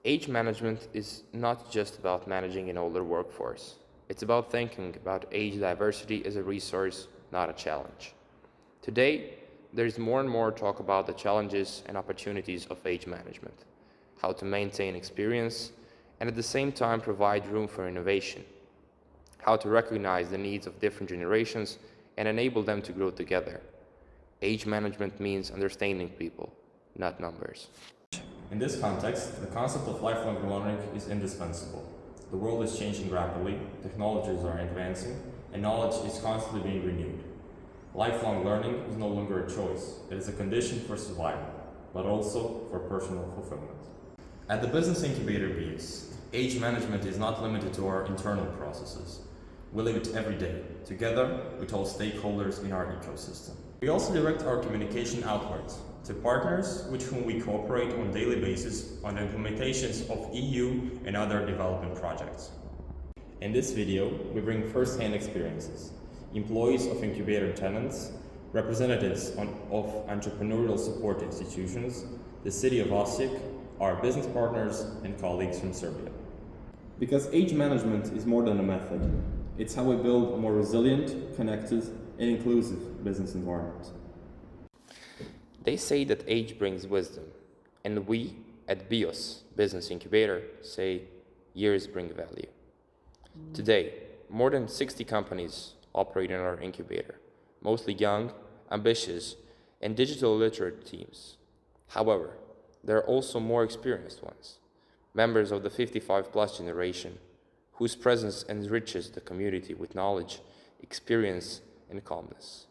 Age management is not just about managing an older workforce. It's about thinking about age diversity as a resource, not a challenge. Today, there's more and more talk about the challenges and opportunities of age management, how to maintain experience and at the same time provide room for innovation, how to recognize the needs of different generations and enable them to grow together. Age management means understanding people, not numbers. In this context, the concept of lifelong learning is indispensable. The world is changing rapidly, technologies are advancing, and knowledge is constantly being renewed. Lifelong learning is no longer a choice, it is a condition for survival, but also for personal fulfillment. At the business incubator BIOS, age management is not limited to our internal processes. We live it every day, together with all stakeholders in our ecosystem. We also direct our communication outwards to partners with whom we cooperate on a daily basis on the implementations of EU and other development projects. In this video, we bring first-hand experiences, employees of incubator tenants, representatives of entrepreneurial support institutions, the city of Osijek, our business partners, and colleagues from Serbia. Because age management is more than a method. It's how we build a more resilient, connected, and inclusive business environment. They say that age brings wisdom, and we at BIOS, Business Incubator, say years bring value. Today, more than 60 companies operate in our incubator, mostly young, ambitious, and digital literate teams. However, there are also more experienced ones, members of the 55-plus generation, whose presence enriches the community with knowledge, experience, and calmness.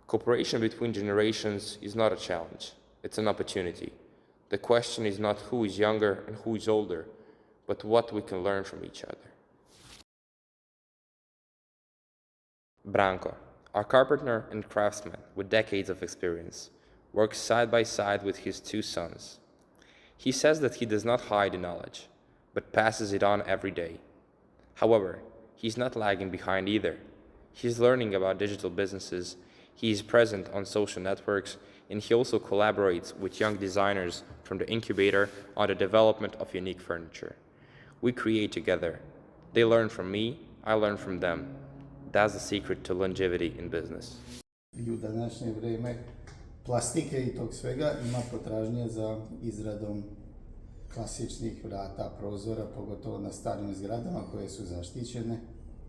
Cooperation between generations is not a challenge, it's an opportunity. The question is not who is younger and who is older, but what we can learn from each other. Branko, our carpenter and craftsman with decades of experience, works side by side with his two sons. He says that he does not hide the knowledge, but passes it on every day. However, he's not lagging behind either. He's learning about digital businesses, he is present on social networks, and he also collaborates with young designers from the incubator on the development of unique furniture. We create together. They learn from me, I learn from them. That's the secret to longevity in business. I u današnje vrijeme plastike i tog svega ima potražnje za izradom klasičnih vrata, prozora, pogotovo na starim zgradama koje su zaštićene.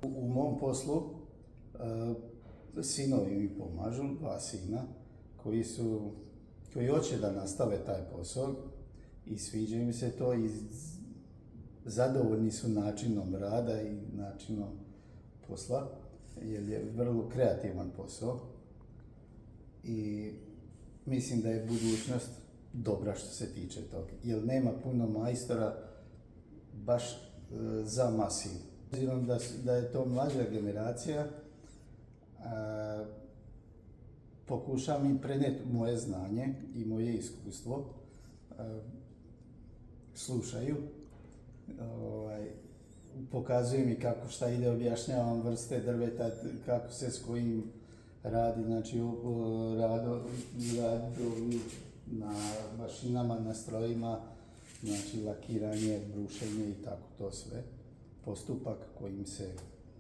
U mom poslu sinovi mi pomažu, 2 sina, koji hoće da nastave taj posao i sviđa im se to i zadovoljni su načinom rada i načinom posla, jer je vrlo kreativan posao i mislim da je budućnost dobra što se tiče toga, jer nema puno majstora baš za masiv. Obzirom da je to mlađa generacija, pokušam im prenijeti moje znanje i moje iskustvo, slušaju, pokazujem mi kako šta ide, objašnjavam vrste drveta, kako se s kojim radi, znači radovi na mašinama, na strojima, znači lakiranje, brušenje i tako to sve. Postupak kojim se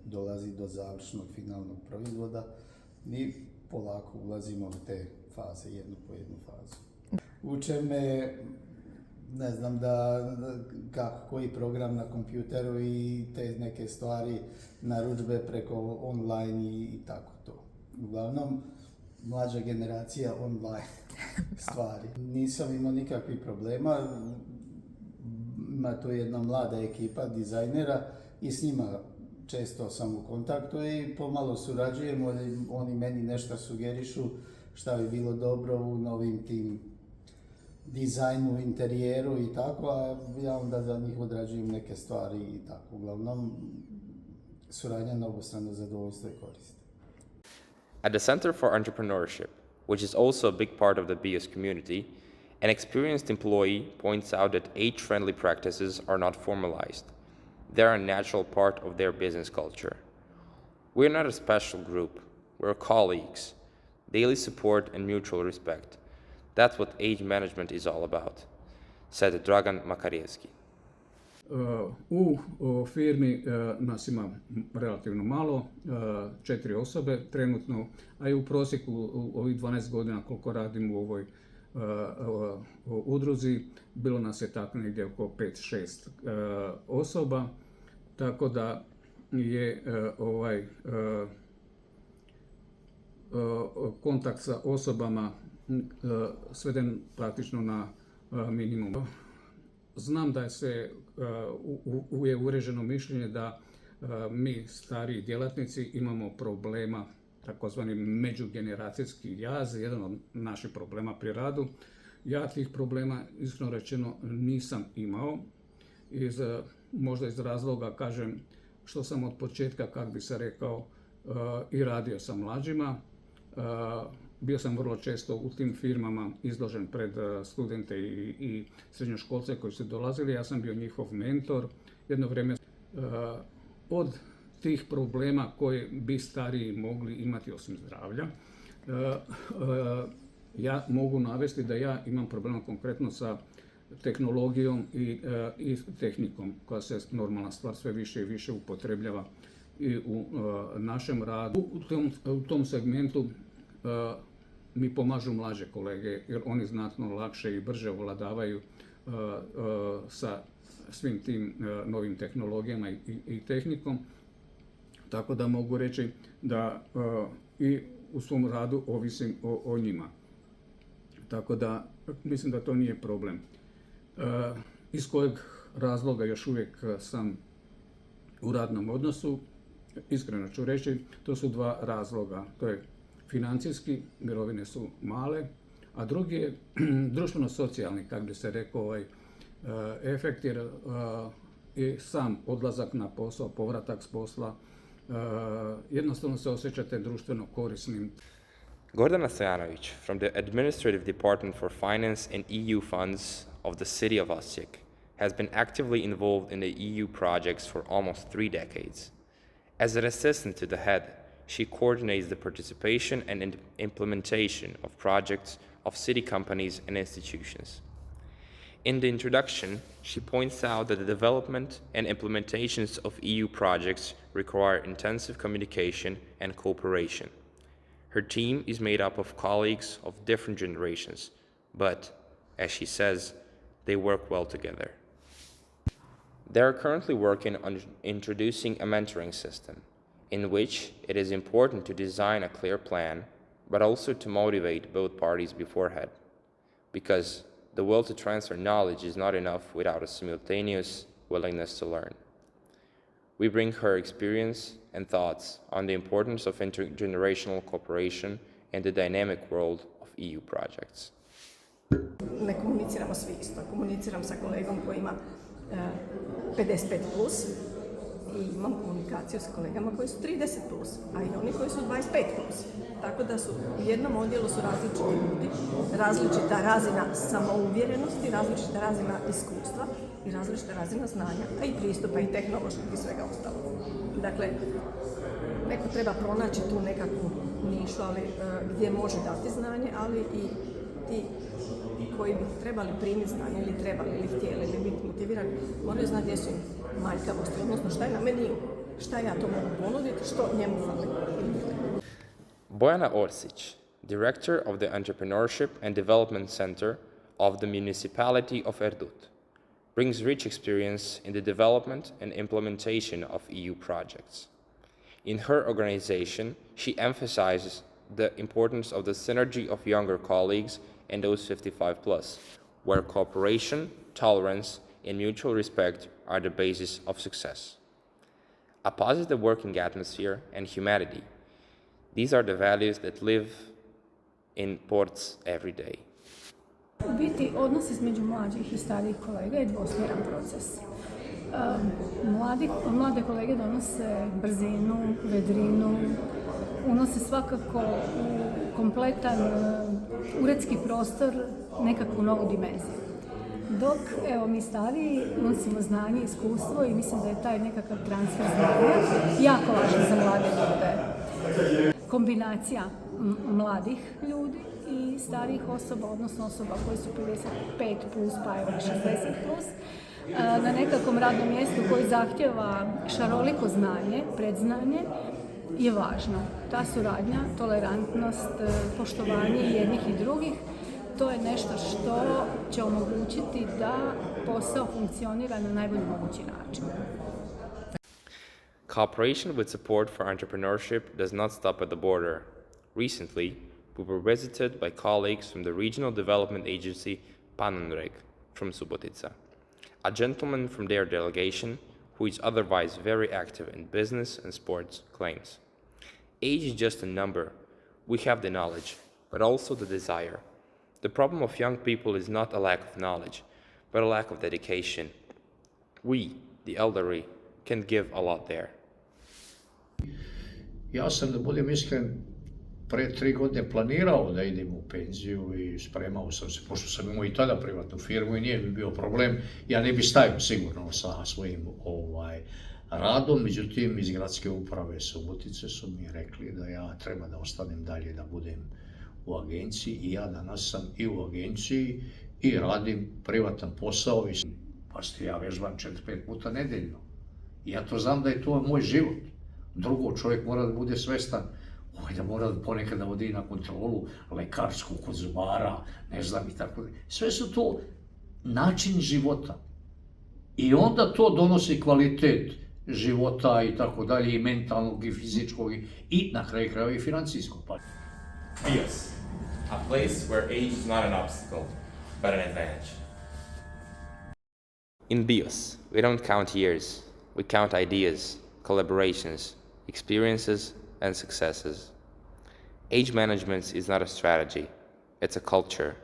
dolazi do završnog finalnog proizvoda i polako ulazimo u te faze, jednu po jednu fazu. Uče me, ne znam, kako koji program na kompjuteru i te neke stvari, narudžbe preko online i tako to. Uglavnom, mlađa generacija online stvari. Nisam imao nikakvih problema, ima tu jedna mlada ekipa dizajnera i s njima često sam u kontaktu i pomalo surađujemo, oni meni nešto sugerišu šta bi bilo dobro u novim tim dizajnu, interijeru i tako, a ja onda za njih odrađujem neke stvari i tako. Uglavnom, suradnja na obostrano zadovoljstvo i korist. At the Center for Entrepreneurship, which is also a big part of the BIOS community, an experienced employee points out that age-friendly practices are not formalized. They're a natural part of their business culture. We're not a special group, we're colleagues, daily support and mutual respect. That's what age management is all about. said Dragan Makarijevski. U firmi nas ima relativno malo, 4 osobe trenutno, a i u prosjeku u ovih 12 godina koliko radim u ovoj udruzi, bilo nas je tako negdje oko 5-6 osoba, tako da je kontakt sa osobama sveden praktično na minimum. Znam da je uređeno mišljenje da mi stariji djelatnici imamo problema, takozvani međugeneracijski jaz, jedan od naših problema pri radu. Ja tih problema, iskreno rečeno, nisam imao. Možda iz razloga, kažem, što sam od početka, kako bi se rekao, i radio sa mlađima. Bio sam vrlo često u tim firmama izložen pred studente i srednjoškolce koji su dolazili. Ja sam bio njihov mentor. Jedno vrijeme od tih problema koje bi stariji mogli imati osim zdravlja, ja mogu navesti da ja imam problema konkretno sa tehnologijom i tehnikom koja se, normalna stvar, sve više i više upotrebljava i u našem radu. U tom segmentu mi pomažu mlađe kolege jer oni znatno lakše i brže ovladavaju sa svim tim novim tehnologijama i tehnikom. Tako da mogu reći da i u svom radu ovisim o njima. Tako da mislim da to nije problem. Iz kojeg razloga još uvijek sam u radnom odnosu, iskreno ću reći, to su 2 razloga. To je financijski, mirovine su male, a drugi je društveno-socijalni, kako bi se rekao, efekt, jer i sam odlazak na posao, povratak s posla, jednostavno se osjećate društveno korisnim. Gordana Stojanović from the Administrative Department for Finance and EU Funds of the city of Osijek has been actively involved in the EU projects for almost 3 decades. As an assistant to the head, she coordinates the participation and implementation of projects of city companies and institutions. In the introduction, she points out that the development and implementations of EU projects require intensive communication and cooperation. Her team is made up of colleagues of different generations, but, as she says, they work well together. They are currently working on introducing a mentoring system, in which it is important to design a clear plan, but also to motivate both parties beforehand, because the will to transfer knowledge is not enough without a simultaneous willingness to learn. We bring her experience and thoughts on the importance of intergenerational cooperation in the dynamic world of EU projects. Ne komuniciramo svi isto. Komuniciram sa kolegom koji ima 55 plus i imam komunikaciju s kolegama koji su 30 plus, a i oni koji su 25 plus. Tako da su u jednom odjelu su različiti ljudi, različita razina samouvjerenosti, različita razina iskustva i različita razina znanja, a i pristupa i tehnološkog i svega ostalog. Dakle, neko treba pronaći tu nekakvu nišu, ali gdje može dati znanje, ali i ti koji bi trebali primiti znanje ili trebali ili htjeli ili biti motivirani, moraju znati gdje su im manjkavosti, odnosno šta je na meniju, šta ja to mogu ponuditi, što njemu fali. Bojana Orsic, Director of the Entrepreneurship and Development Center of the Municipality of Erdut, brings rich experience in the development and implementation of EU projects. In her organization, she emphasizes the importance of the synergy of younger colleagues and those 55 plus, where cooperation, tolerance, and mutual respect are the basis of success. A positive working atmosphere and humanity. These are the values that live in ports every day. U biti, odnos između mlađih i starijih kolega je dvosmjeran proces. Mlade kolege donose brzinu, vedrinu, unose svakako u kompletan uredski prostor nekakvu novu dimenziju. Dok, evo, mi stariji nosimo znanje, iskustvo i mislim da je taj nekakav transfer znanja jako važan za mlade ljude. Kombinacija mladih ljudi i starijih osoba, odnosno osoba koji su 55 plus, pa evo 60 plus, na nekakvom radnom mjestu koji zahtjeva šaroliko znanje, predznanje, je važno. Ta suradnja, tolerantnost, poštovanje jednih i drugih, to je nešto što će omogućiti da posao funkcionira na najbolji mogući način. Cooperation with support for entrepreneurship does not stop at the border. Recently, we were visited by colleagues from the Regional Development Agency IntegrAge from Subotica. A gentleman from their delegation, who is otherwise very active in business and sports, claims, "Age is just a number. We have the knowledge, but also the desire. The problem of young people is not a lack of knowledge, but a lack of dedication. We, the elderly, can give a lot there." Ja sam, da budem iskren, pre 3 godine planirao da idem u penziju i spremao sam se, pošto sam imao i tada privatnu firmu i nije mi bio problem, ja ne bi stajao sigurno sa svojim radom, međutim iz gradske uprave Subotice su mi rekli da ja treba da ostanem dalje, da budem u agenciji i ja danas sam i u agenciji i radim privatan posao i ja vežbam 4-5 puta nedeljno. Ja to znam da je to moj život. Drugo, čovjek mora da bude svestan da mora ponekad da odi na kontrolu lekarsku, kod zubara, ne znam i tako da. Sve su to način života. I onda to donosi kvalitet života i tako dalje, i mentalnog, i fizičkog, i na kraju krajeva i financijskog. BIOS, a place where age is not an obstacle, but an advantage. In BIOS, we don't count years, we count ideas, collaborations, experiences, and successes. Age management is not a strategy, it's a culture.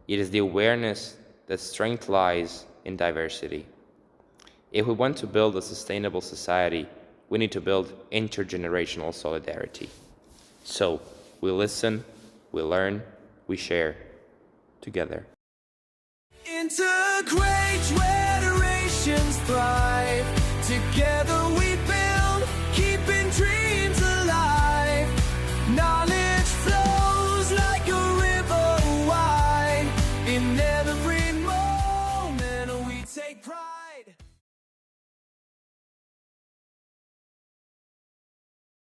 It is the awareness that strength lies in diversity. If we want to build a sustainable society, we need to build intergenerational solidarity. So, we listen, we learn, we share together. IntegrAge, generations thrive. Together we